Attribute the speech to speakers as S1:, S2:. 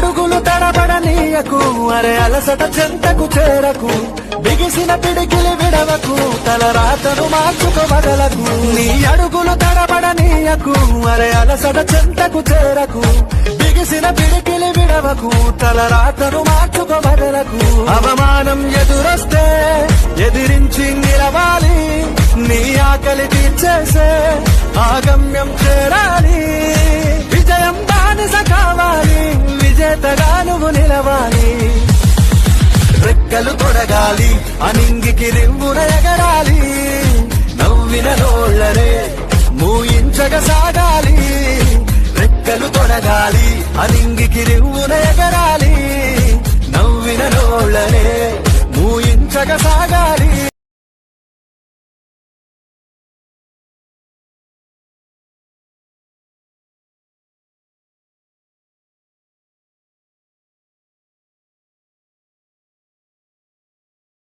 S1: అడుగులు తడబడనీయకు అరే అలసట చెంతకు చేరకు బిగిసిన పిడికిలి విడవకు తల రాతను మార్చుకోవగలకు నీ అడుగులు తడబడనీయకు అరే అలసట చెంతకు చేరకు బిగిసిన పిడికిలి విడవకు తల రాతను మార్చుకోవగలకు అవమానం ఎదురొస్తే ఎదిరించి నిలవాలి నీ ఆకలి తీర్చేసే ఆగమ్యం చేరాలి విజయం బానిస కావాలి విజేతగా నువ్వు నిలవాలి రెక్కలు తొడగాలి అనింగికి రివ్వున ఎగరాలి నవ్విన నోళ్ళనే మూయించగా సాగాలి రెక్కలు తొడగాలి అనింగికి రివ్వున ఎగరాలి